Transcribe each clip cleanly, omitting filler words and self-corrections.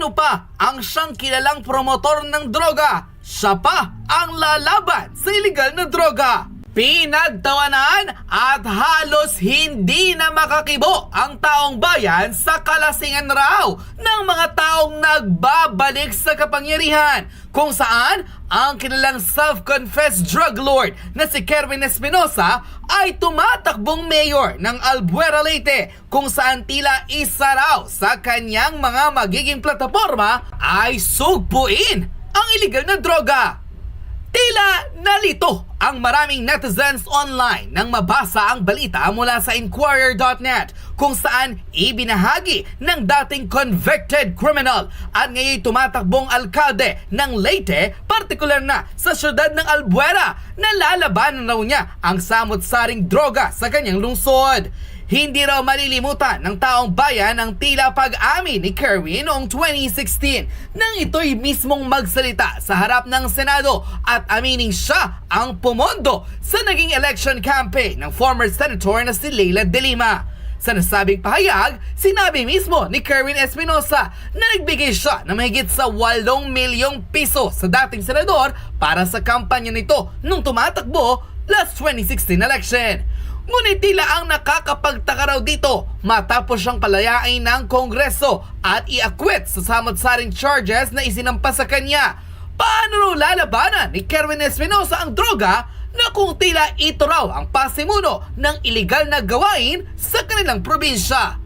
sino pa ang siyang kilalang promotor ng droga? Siya pa ang lalaban sa illegal na droga. Pinagtawanan at halos hindi na makakibo ang taong bayan sa kalasingan raw ng mga taong nagbabalik sa kapangyarihan, kung saan ang kilalang self-confessed drug lord na si Kerwin Espinosa ay tumatakbong mayor ng Albuera, Leyte, kung saan tila isa raw sa kanyang mga magiging plataforma ay sugpuin ang illegal na droga. Tila nalito ang maraming netizens online nang mabasa ang balita mula sa Inquirer.net, kung saan ibinahagi ng dating convicted criminal at ngayon tumatakbong alkalde ng Leyte, partikular na sa syudad ng Albuera, na lalabanan raw niya ang samot-saring droga sa kanyang lungsod. Hindi raw malilimutan ng taong bayan ang tila pag-amin ni Kerwin noong 2016 nang ito'y mismong magsalita sa harap ng Senado at amining siya ang pumondo sa naging election campaign ng former senator na si Leila de Lima. Sa nasabing pahayag, sinabi mismo ni Kerwin Espinosa na nagbigay siya ng mahigit sa 8 milyong piso sa dating senador para sa kampanya nito nung tumatakbo last 2016 election. Ngunit tila ang nakakapagtaka raw dito matapos siyang palayain ng Kongreso at i-acquit sa samot-saring charges na isinampas sa kanya. Paano raw lalabanan ni Kerwin Espinosa ang droga na kung tila ito raw ang pasimuno ng iligal na gawain sa kanilang probinsya?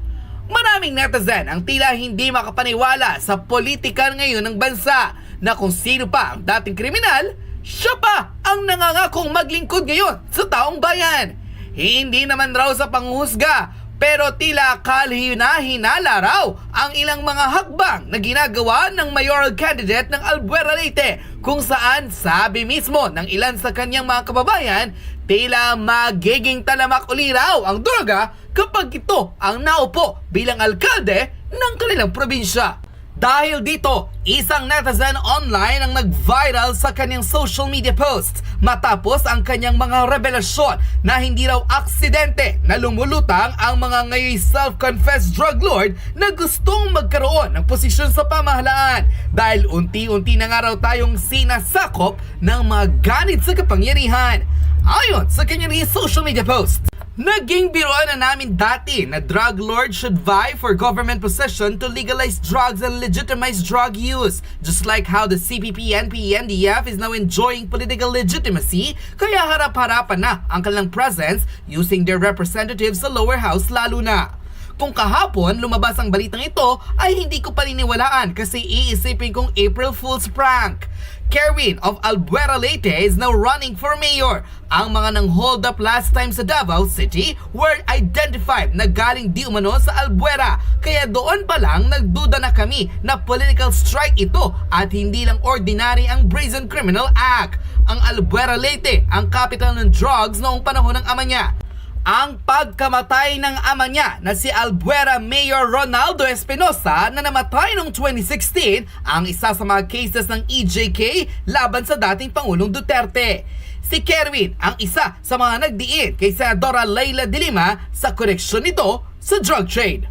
Maraming netizen ang tila hindi makapaniwala sa politika ngayon ng bansa na kung sino pa ang dating kriminal, siya pa ang nangangakong maglingkod ngayon sa taong bayan. Hindi naman raw sa panghuhusga, pero tila kalhina-hinala raw ang ilang mga hakbang na ginagawa ng mayoral candidate ng Albuera, Leyte, kung saan sabi mismo ng ilan sa kanyang mga kababayan, tila magiging talamak uli raw ang droga kapag ito ang naupo bilang alkalde ng kanilang probinsya. Dahil dito, isang netizen online ang nag-viral sa kanyang social media post matapos ang kanyang mga revelasyon na hindi raw aksidente na lumulutang ang mga ngayon self-confessed drug lord na gustong magkaroon ng posisyon sa pamahalaan dahil unti-unti na nga raw tayong sinasakop ng mga ganit sa kapangyarihan. Ayon sa kanyang social media post, naging biruan na namin dati na drug lord should vie for government position to legalize drugs and legitimize drug use. Just like how the CPP, NP, NDF is now enjoying political legitimacy, kaya harap-harapan na ang kanilang presence using their representatives sa lower house lalo na. Kung kahapon lumabas ang balitang ito ay hindi ko paniniwalaan kasi iisipin kong April Fool's prank. Kerwin of Albuera, Leyte is now running for mayor. Ang mga nang hold up last time sa Davao City were identified na galing di umano sa Albuera. Kaya doon pa lang nagduda na kami na political strike ito at hindi lang ordinary ang Brazen Criminal Act. Ang Albuera, Leyte ang capital ng drugs noong panahon ng ama niya. Ang pagkamatay ng ama niya na si Albuera Mayor Ronaldo Espinosa na namatay noong 2016 ang isa sa mga cases ng EJK laban sa dating Pangulong Duterte. Si Kerwin ang isa sa mga nagdiin kay Senadora Leila de Lima sa koneksyon nito sa drug trade.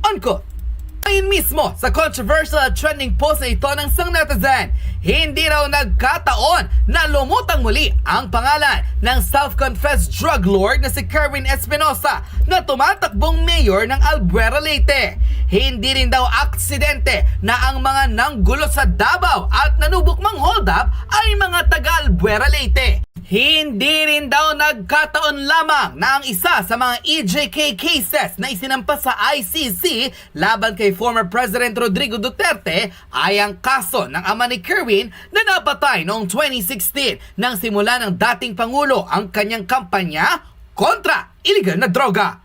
Unquote. Ayon mismo sa controversial at trending post na ito ng isang netizen, hindi raw nagkataon na lumutang muli ang pangalan ng self-confessed drug lord na si Kerwin Espinosa na tumatakbong mayor ng Albuera, Leyte. Hindi rin daw aksidente na ang mga nanggulo sa Davao at nanubok mang hold up ay mga taga Albuera, Leyte. Hindi rin daw nagkataon lamang na ang isa sa mga EJK cases na isinampas sa ICC laban kay former President Rodrigo Duterte ay ang kaso ng ama ni Kerwin na napatay noong 2016 nang simula ng dating Pangulo ang kanyang kampanya kontra illegal na droga.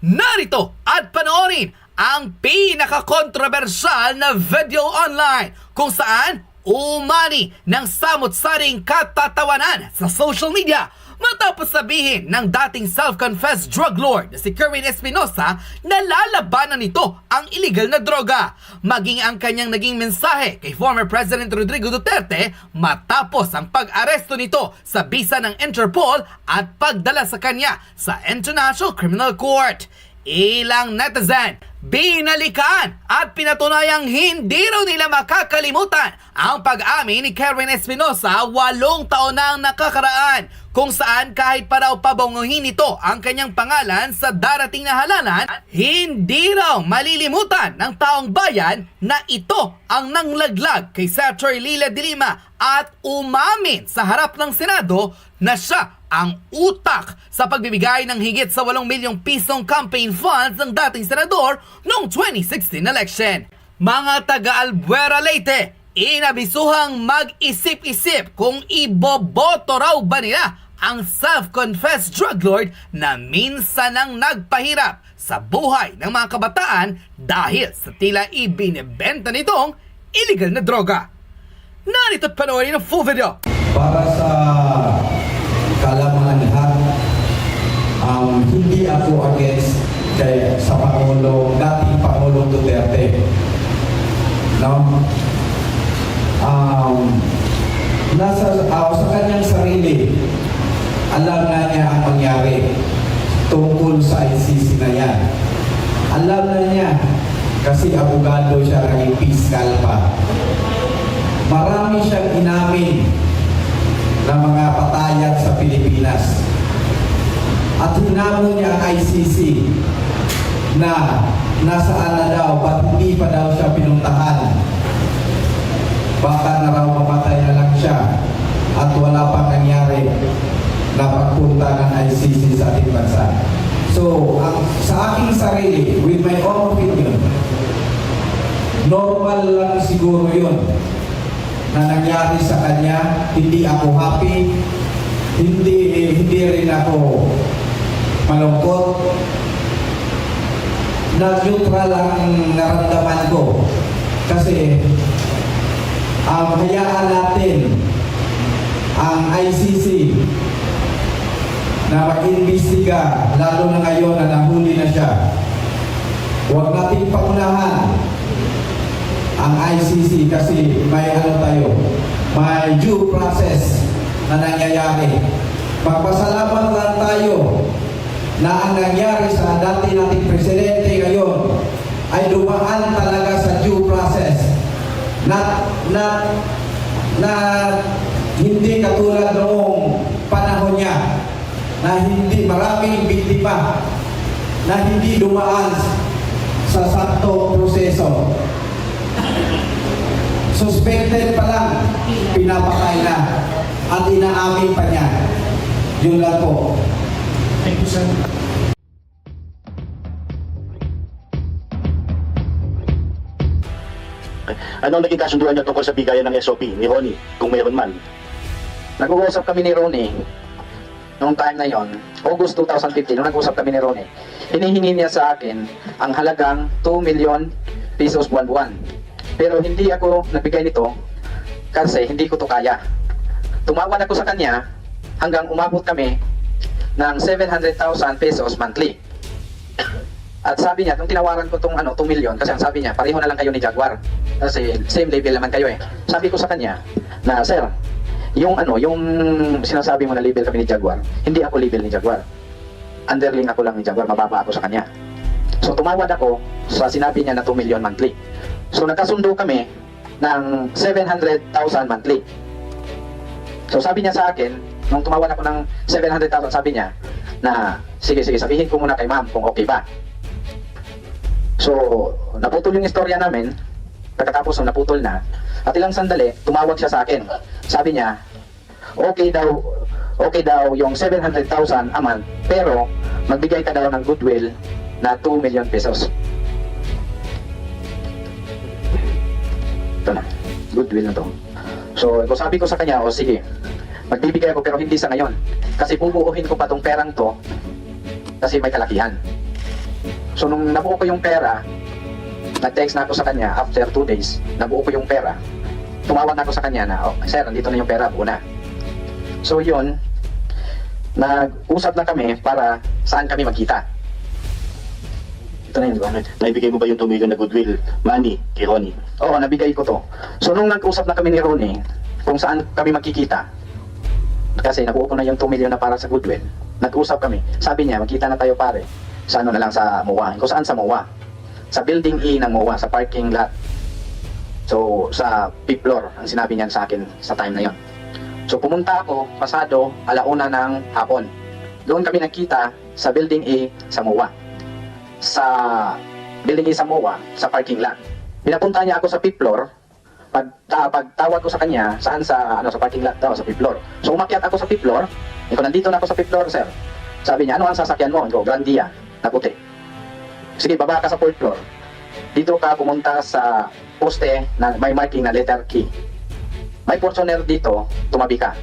Narito at panoorin ang pinaka-kontrobersyal na video online kung saan umani ng samot-saring katatawanan sa social media matapos sabihin ng dating self-confessed drug lord na si Kerwin Espinosa na lalabanan nito ang illegal na droga. Maging ang kanyang naging mensahe kay former President Rodrigo Duterte matapos ang pag-aresto nito sa bisa ng Interpol at pagdala sa kanya sa International Criminal Court. Ilang netizen binalikan at pinatunayang hindi raw nila makakalimutan ang pag-amin ni Karen Espinosa 8 taon nang nakakaraan, kung saan kahit pa raw pabanguhin ito ang kanyang pangalan sa darating na halalan, hindi raw malilimutan ng taong bayan na ito ang nanglaglag kay Senator Leila de Lima at umamin sa harap ng Senado na siya ang utak sa pagbibigay ng higit sa 8 milyong pisong campaign funds ng dating senador noong 2016 election. Mga taga-Albuera Leyte, inabisuhang mag-isip-isip kung iboboto raw ba nila ang self-confessed drug lord na minsan ang nagpahirap sa buhay ng mga kabataan dahil sa tila ibinebenta nitong illegal na droga. Narito't panoorin ang full video. Para sa kalaman lahat, hindi ako against sa dating Pangulong Duterte. No? Sa kanyang sarili, alam na niya ang mangyari tungkol sa ICC na yan. Alam na niya kasi abogado siya, naging piskal pa. Marami siyang inamin na mga patayan sa Pilipinas. At hinamon niya ang ICC na nasaan na daw, ba't hindi pa daw siya pinuntahan. Baka na raw mamatay na lang siya at wala pang nangyari na pagpunta ng ICC sa ating bansa. So, sa aking sarili, with my own opinion, normal lang siguro yun na nangyari sa kanya. Hindi ako happy, hindi rin ako malungkot. Na-neutral ang naramdaman ko kasi hayaan natin ang ICC na mag-imbestiga, lalo na ngayon na nahuli na siya. Huwag natin paunahan ang ICC kasi may may due process na nangyayari. Magpasalamat lang tayo na ang nangyari sa dati nating presidente ngayon ay dumaan talaga sa due process na hindi katulad noong panahon niya na hindi maraming biktima na hindi dumaan sa saktong proseso. Suspected pa lang, pinapatay na at inaamin pa niya. Yun lang po. Thank you, sir. Ano ang naging kasunduan niyo tungkol sa bigayan ng SOP ni Ronnie, kung mayroon man? Nag-uusap kami ni Ronnie noong time na yon, August 2015, nung nag-uusap kami ni Ronnie, hinihingi niya sa akin ang halagang 2 million pesos buwan-buwan. Pero hindi ako nagbigay nito kasi hindi ko to kaya. Tumawad ako sa kanya hanggang umabot kami ng 700,000 pesos monthly. At sabi niya, nung tinawaran ko tong 2 million, kasi ang sabi niya, pareho na lang kayo ni Jaguar. Kasi same level naman kayo eh. Sabi ko sa kanya na, sir, yung sinasabi mo na level kami ni Jaguar, hindi ako level ni Jaguar. Underling ako lang ni Jaguar, mababa ako sa kanya. So tumawad ako sa sinabi niya na 2 million monthly. So nagkasundo kami ng 700,000 monthly. So sabi niya sa akin, nung tumawad ako ng 700,000, sabi niya na, sige, sabihin ko muna kay ma'am kung okay ba. So naputol yung istorya namin. Pagkatapos nung naputol na, at ilang sandali, tumawag siya sa akin. Sabi niya, okay daw yung 700,000 a month, pero magbigay ka daw ng goodwill na 2 million pesos. Ito na, goodwill na to. So, sabi ko sa kanya, o sige, magbibigay ako pero hindi sa ngayon. Kasi bubuuhin ko pa tong perang to, kasi may kalakihan. So, nung nabuo ko yung pera, nag-text na ako sa kanya after 2 days, nabuo ko yung pera. Tumawag na ako sa kanya na, oh, sir, nandito na yung pera, buo na. So yun, nag-usap na kami para saan kami magkita. Ito na yun, di ba? Naibigay mo ba yung 2 million na goodwill money kay Ronnie? Oo, nabigay ko to. So nung nag-usap na kami ni Ronnie kung saan kami magkikita, kasi nabuo ko na yung 2 million na para sa goodwill, nag-usap kami. Sabi niya, magkita na tayo pare sa ano na lang sa MOA. Kung saan sa MOA? Sa building E ng MOA, sa parking lot. So, sa fifth floor, ang sinabi niyan sa akin sa time na yon. So, pumunta ako, pasado, 1:00 ng hapon. Doon kami nakita sa building A sa MOA. Sa building A sa MOA, sa parking lot. Pinapunta niya ako sa fifth floor. Pagtawag ko sa kanya, saan sa parking lot daw, sa fifth floor. So, umakyat ako sa fifth floor. Ito, nandito na ako sa fifth floor, sir. Sabi niya, ano ang sasakyan mo? Ito, Grandia, na puti. Sige, baba ka sa fourth floor. Dito ka pumunta sa poste na may marking na letter K. May portioner dito, tumabi ka.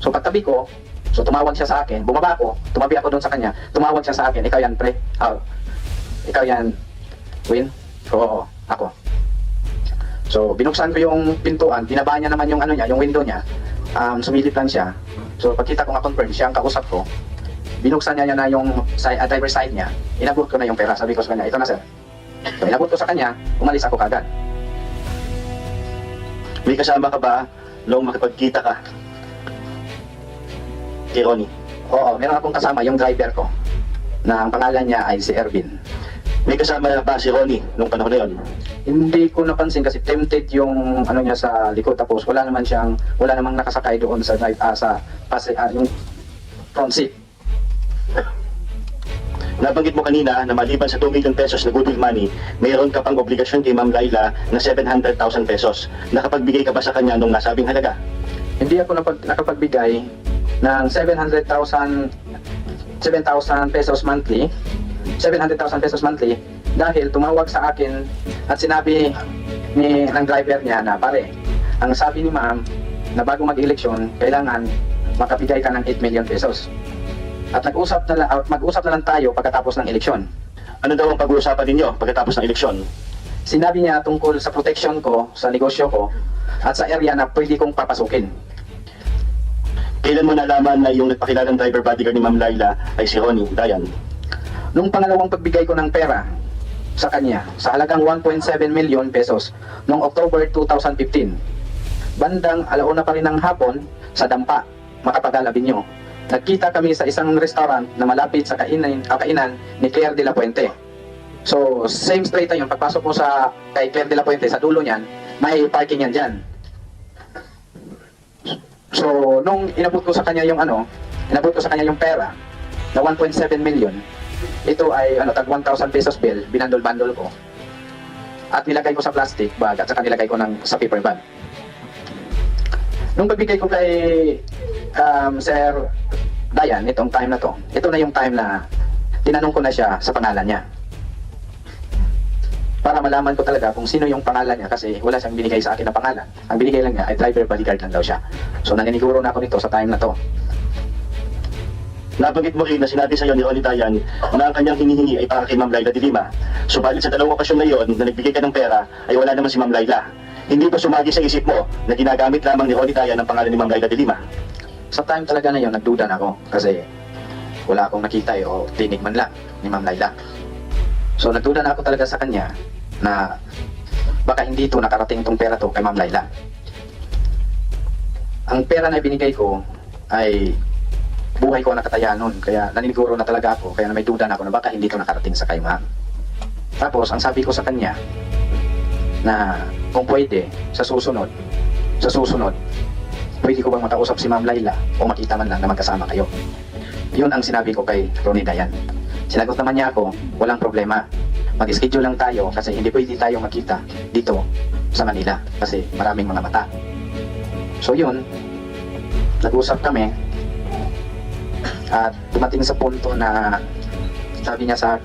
So pagtabi ko, so tumawag siya sa akin, bumaba ako, tumabi ako doon sa kanya, tumawag siya sa akin, ikaw yan pre, ikaw yan, Win? Oo, ako. So binuksan ko yung pintuan, binaba niya naman yung ano niya, yung window niya, sumilip lang siya. So pagkita ko nga confirm, siya ang kausap ko, binuksan niya na yung driver side niya, inabot ko na yung pera, sabi ko sa kanya, ito na sir. So inabot ko sa kanya, umalis ako kagad. May kasama ka ba noong makipagkita ka kay Ronnie? Oo, meron akong kasama yung driver ko na ang pangalan niya ay si Ervin. May kasama ba si Ronnie nung panahon na yon? Hindi ko napansin kasi tempted yung ano niya sa likod, tapos wala namang nakasakay doon sa drive yung front seat. Nabanggit mo kanina na maliban sa 2 million pesos na goodwill money, mayroon ka pang obligasyon kay Ma'am Laila na 700,000 pesos. Nakapagbigay ka ba sa kanya nung nasabing halaga? Hindi ako nakapagbigay ng 7,000 pesos monthly, 700,000 pesos monthly dahil tumawag sa akin at sinabi ng driver niya na pare, ang sabi ni ma'am na bago mag-eleksyon, kailangan makabigay ka ng 8 million pesos. At mag-usap na lang tayo pagkatapos ng eleksyon. Ano daw ang pag-uusapan ninyo pagkatapos ng eleksyon? Sinabi niya tungkol sa protection ko, sa negosyo ko, at sa area na pwede kong papasukin. Kailan mo nalaman na yung nagpakilalang driver bodyguard ni Ma'am Laila ay si Ronnie Dayan? Nung pangalawang pagbigay ko ng pera sa kanya, sa halagang 1.7 million pesos, noong October 2015, bandang 1:00 pa rin ng hapon sa Dampa, Macapagal Avenue. Nagkita kami sa isang restaurant na malapit sa kainan ni Claire de la Puente. So, same straight na yun. Pagpasok mo kay Claire de la Puente, sa dulo niyan, may parking yan dyan. So, nung inabot ko sa kanya yung pera na 1.7 million, ito ay tag 1,000 pesos bill, binandol-bandol ko. At nilagay ko sa plastic bag at saka nilagay ko sa paper bag. Nung pagbigay ko kay Sir Dayan, itong time na to, ito na yung time na tinanong ko na siya sa pangalan niya. Para malaman ko talaga kung sino yung pangalan niya kasi wala siyang binigay sa akin na pangalan. Ang binigay lang niya ay driver bodyguard lang daw siya. So naniniguro na ako nito sa time na to. Nabanggit mo rin na sinabi sa iyo ni Ronnie Dayan na ang kanyang hinihingi ay para kay Ma'am Laila de Lima. Subalit sa dalawang okasyon na yon na nagbigay ka ng pera ay wala naman si Ma'am Laila. Hindi ba sumagi sa isip mo na ginagamit lamang ni Ronnie Dayan ang pangalan ni Ma'am Laila de Lima? Sa time talaga na yon, nagduda na ako kasi wala akong nakita o tinig man lang ni Ma'am Laila. So nagduda na ako talaga sa kanya na baka hindi ito nakarating itong pera to kay Ma'am Laila. Ang pera na ibinigay ko ay buhay ko nakataya nun, kaya naniniguro na talaga ako, kaya may duda na ako na baka hindi ito nakarating sa kay Ma'am. Tapos ang sabi ko sa kanya na kung pwede sa susunod pwede ko bang makausap si Ma'am Laila o makita man lang na magkasama kayo. Yun ang sinabi ko kay Ronnie Dayan. Sinagot naman niya ako, walang problema. Mag-schedule lang tayo kasi hindi pwede tayo makita dito sa Manila kasi maraming mga mata. So yun, nag-usap kami at dumating sa punto na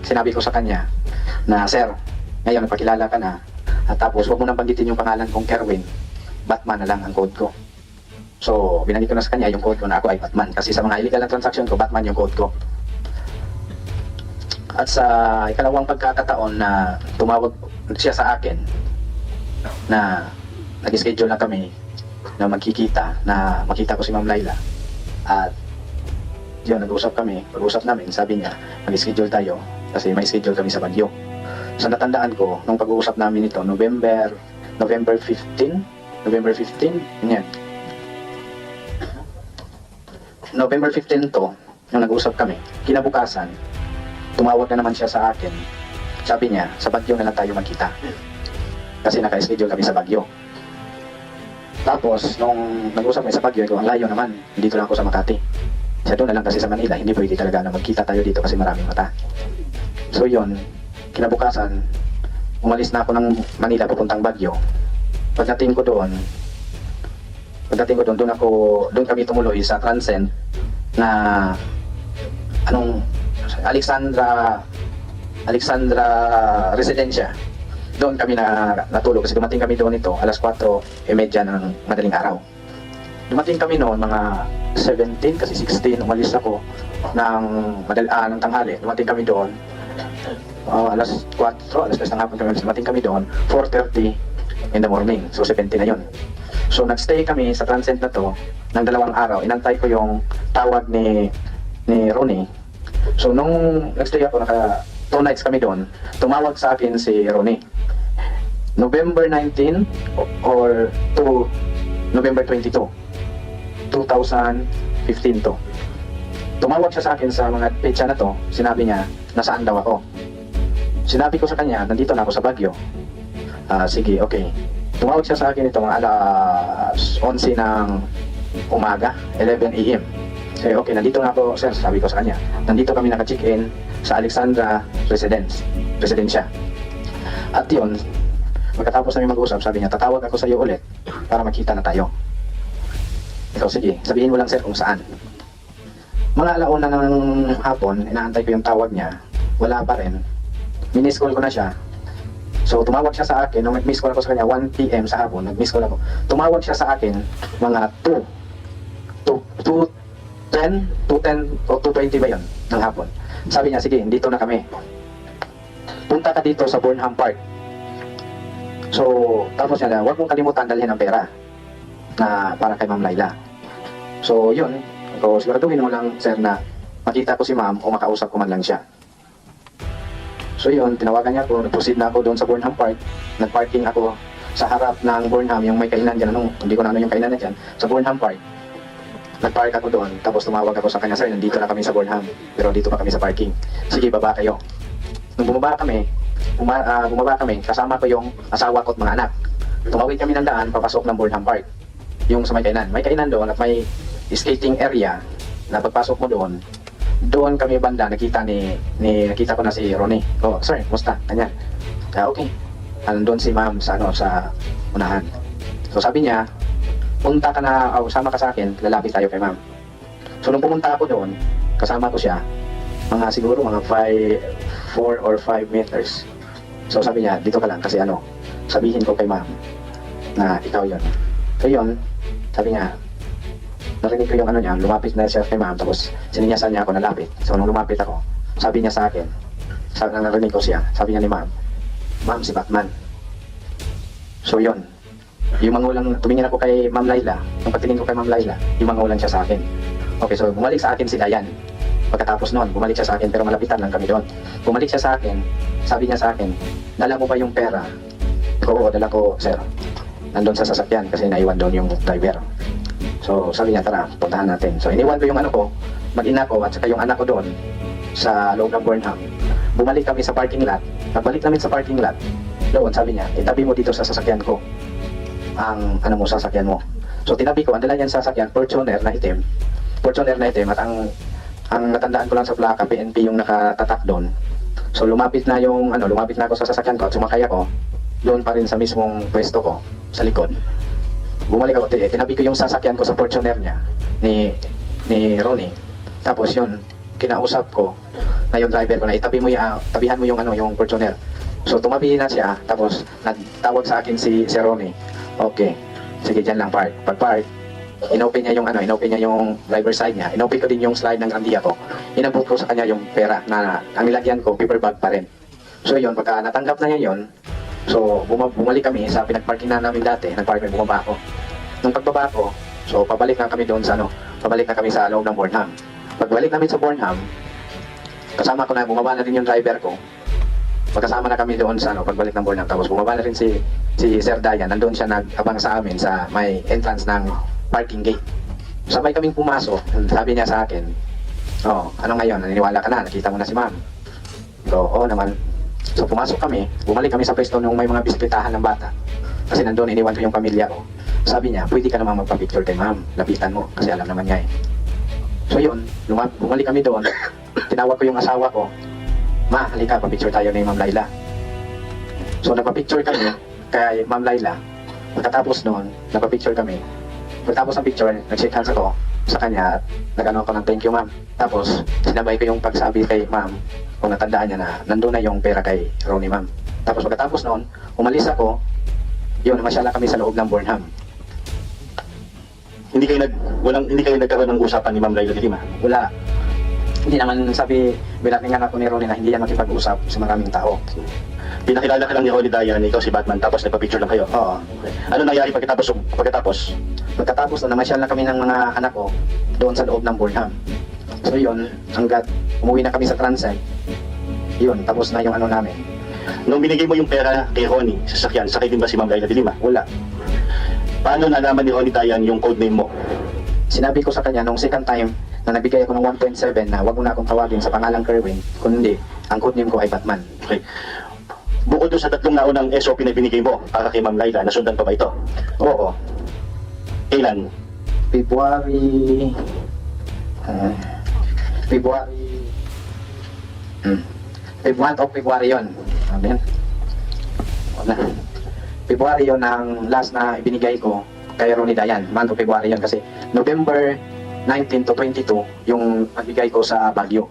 sinabi ko sa kanya na sir, ngayon nagpakilala ka na at tapos huwag mo nang banggitin yung pangalan kong Kerwin, Batman na lang ang code ko. So, binanggit ko na sa kanya yung code ko na ako ay Batman kasi sa mga illegal na transaction ko, Batman yung code ko. At sa ikalawang pagkakataon na tumawag siya sa akin na nag-schedule na kami na magkikita, na makita ko si Ma'am Laila. At yun, nag-usap namin, sabi niya, mag-schedule tayo kasi may schedule kami sa Baguio. So natandaan ko, nung pag-uusap namin ito, November 15, yan. November 15 to, nung nag-usap kami, kinabukasan, tumawag na naman siya sa akin. Sabi niya, sa Baguio na lang tayo magkita. Kasi naka-schedule kami sa Baguio. Tapos, nung nag-usap kami sa Baguio, ito, ang layo naman, dito lang ako sa Makati. Siya doon na lang kasi sa Manila, hindi pwede talaga na magkita tayo dito kasi maraming mata. So yun, kinabukasan, umalis na ako ng Manila papuntang Baguio. Pagdating ko doon, doon kami tumuloy sa Transcend na Alexandra Residencia. Doon kami natulog kasi dumating kami doon ito alas 4:30 ng madaling araw. Dumating kami noon mga 17 kasi 16 umalis ako ng tanghali. Dumating kami doon alas 4, alas 3 ng hapon dumating kami doon 4:30 in the morning. So 17 na yun. So nagstay kami sa Transcend na to ng 2 araw. Inantay ko yung tawag ni Ronnie. So nung nagstay ako, 2 nights kami doon, tumawag sa akin si Ronnie. November 19 or to November 22, 2015 to. Tumawag siya sa akin sa mga petsa na to. Sinabi niya, nasaan daw ako. Sinabi ko sa kanya, nandito na ako sa Baguio. Sige, okay. Tumawag siya sa akin ito mga alas 11 ng umaga, 11 AM. Sabi, okay, nandito na ako, sir. Sabi ko sa kanya, nandito kami naka-check-in sa Alexandra Residencia. At yun, pagkatapos namin mag-usap, sabi niya, tatawag ako sa iyo ulit para makita na tayo. Ikaw, sige, sabihin mo lang sir kung saan. Mga alauna ng hapon, inaantay ko yung tawag niya, wala pa rin. Minis call ko na siya. So tumawag siya sa akin, nung nag-miss call ako sa kanya, 1 PM sa hapon, nag-miss call ako. Tumawag siya sa akin, mga 2:10 o 2:20 ba yun, ng hapon. Sabi niya, sige, dito na kami. Punta ka dito sa Burnham Park. So, tapos niya, huwag mong kalimutan dalhin ang pera na para kay Ma'am Laila. So, yun. So, siguraduhin mo lang, sir, na makita ko si Ma'am o makausap ko man lang siya. So, yun. Tinawagan niya ako. Nag-proceed na ako doon sa Burnham Park. Nag-parking ako sa harap ng Burnham, yung may kainan dyan. Hindi ko na ano yung kainan na dyan. Sa Burnham Park. Nag-park ako doon. Tapos tumawag ako sa kanya, sir, nandito na kami sa Burnham. Pero dito pa kami sa parking. Sige, baba kayo. Nung bumaba kami, kasama ko yung asawa ko at mga anak. Tumawid kami ng daan, papasok ng Burnham Park. Yung sa may kainan. May kainan doon at may skating area na pagpasok mo doon kami banda, nakita ko na si Ronnie. Oh, sir, musta? Ganyan. Okay. Doon si ma'am sa unahan. So sabi niya, punta ka na, sama ka sa akin, lalapit tayo kay ma'am. So nung pumunta ako doon, kasama ko siya, siguro mga 4 or 5 meters. So sabi niya, dito ka lang kasi sabihin ko kay ma'am na ikaw yun. So yun, sabi niya, narinig ko yung niya, lumapit na siya kay ma'am, tapos sininyasan niya ako na lapit. So nung lumapit ako, sabi niya sa akin, narinig ko siya, sabi niya ni ma'am, ma'am si Batman. So yun, yung mangulang, tumingin ako kay Ma'am Laila, nung pagtingin ko kay Ma'am Laila, yung mangulang siya sa akin. Okay, so bumalik sa akin si Dayan. Pagkatapos noon, bumalik siya sa akin, pero malapitan lang kami doon. Bumalik siya sa akin, sabi niya sa akin, dala mo ba yung pera? Oo, dala ko, sir. Nandun sa sasakyan kasi naiwan doon yung driver. So sabi niya, tara, puntahan natin. So iniwan ko yung mag-ina ko at saka yung anak ko doon sa loob ng Burnham. Bumalik kami sa parking lot. Pagbalik namin sa parking lot, doon sabi niya, itabi mo dito sa sasakyan ko ang sasakyan mo. So tinabi ko, ang dala niyan sa sasakyan, Fortuner na itim at ang natandaan ko lang sa plaka, PNP yung nakatatak doon. So lumapit na ako sa sasakyan ko at sumakay ako doon pa rin sa mismong pwesto ko sa likod. Bumalik ako, tinabi ko yung sasakyan ko sa Fortuner niya ni Ronnie. Tapos yun, kinausap ko na yung driver ko na tabihan mo yung Fortuner. So tumabi na siya, tapos nagtawag sa akin si Ronnie. Okay, sige, dyan lang park. Pag-park, inopen niya yung driver side niya. Inopen ko din yung slide ng grandiya ko. Inabot ko sa kanya yung pera na ang nilagyan ko, paper bag pa rin. So yun, pagka natanggap na niya yun, so bumalik kami sa pinagparking na namin dati, bumaba ako. Nung pagbaba ko, so pabalik na kami doon pabalik na kami sa loob ng Burnham. Pagbalik namin sa Burnham, kasama ko na, bumaba na rin yung driver ko. Magkasama na kami doon sa pagbalik ng Burnham. Tapos bumaba na rin si Sir Dayan. Nandun siya nag-abang sa amin sa may entrance ng parking gate. Sabay kaming pumasok. Sabi niya sa akin, ano ngayon, naniniwala ka na, nakita mo na si ma'am. Ko, oo naman. So pumasok kami, bumalik kami sa pwesto nung may mga bisikletahan ng bata. Kasi nandun iniwan ko yung pamilya ko. Sabi niya, pwede ka naman magpa-picture kay ma'am. Lapitan mo, kasi alam naman niya eh. So yun, bumalik kami doon. Tinawag ko yung asawa ko. Ma, halika, pa-picture tayo ni Ma'am Laila. So nagpa-picture kami kay Ma'am Laila. Pagkatapos noon, nagpa-picture kami. Pagkatapos ng picture, nag-shake hands ako sa kanya at nag-ano ako ng thank you ma'am. Tapos sinabay ko yung pagsabi kay ma'am kung natandaan niya na nandun na yung pera kay Ronnie ma'am. Tapos pagkatapos noon, umalis ako. Yun, masyala kami sa loob ng Burnham. Hindi kayo nagkaroon ng usapan ni Ma'am Laila de Lima. Wala. Hindi naman sabi, binatingan ako ni Ronnie na hindi yan makipag-usap sa maraming tao. Pinakilala ka lang ni Ronnie Dayan, ikaw si Batman, tapos nagpa-picture lang kayo. Oo. Okay. Ano nangyari pagkatapos? Pagkatapos na namasyal na kami ng mga anak ko doon sa loob ng Burnham. So yun, hanggat umuwi na kami sa Transite, yun, tapos na yung ano namin. Nung binigay mo yung pera kay Ronnie sa sasakyan, sakay din ba si Ma'am Laila de Lima? Wala. Paano nalaman ni Ronnie Dayan yung codename mo? Sinabi ko sa kanya nung second time na nabigay ako ng 1.7 na wag mo na akong tawagin sa pangalang Kerwin, kundi ang codename ko ay Batman. Okay. Bukod doon sa 3 naunang SOP na binigay mo para kay Ma'am Laila, nasundan pa ba ito? Oo. Kailan? February... month of February yun. Amen. Wala. February yun ang last na ibinigay ko kay Ronnie Dayan. Month of February yun kasi November 19 to 22 yung nagbigay ko sa Baguio.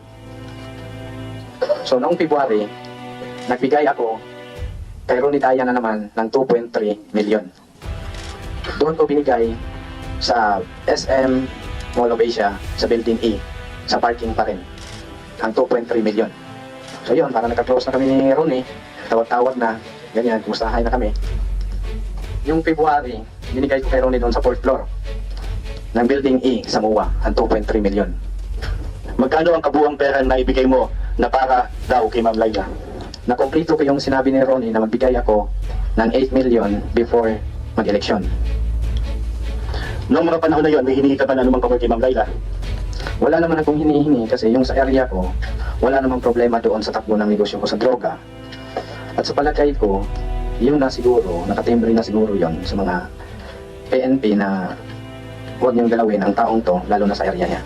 So noong February, nagbigay ako kay Ronnie Dayan na naman ng 2.3 million. Doon ko binigay sa SM Mall of Asia sa Building E, sa parking pa rin, ang 2.3 million. So yun, para nagka-close na kami ni Ronnie, tawag-tawag na, ganyan, kumustahay na kami. Yung February, binigay ko kay Ronnie doon sa 4th floor ng Building E sa MOA, ang 2.3 million. Magkano ang kabuang pera na ibigay mo na para daw kay Ma'am Laila? Nakomplito ko yung sinabi ni Ronnie na magbigay ako ng 8 million before mag-election. Noong mga panahon na yon, may hinihingi ka ba na anumang pabor kay Ma'am Laila? Wala naman akong hinihingi kasi yung sa area ko, wala namang problema doon sa takbo ng negosyo ko sa droga. At sa palagay ko, yun na siguro, nakatimbre na siguro yon sa mga PNP na huwag niyong galawin ang taong to, lalo na sa area niya.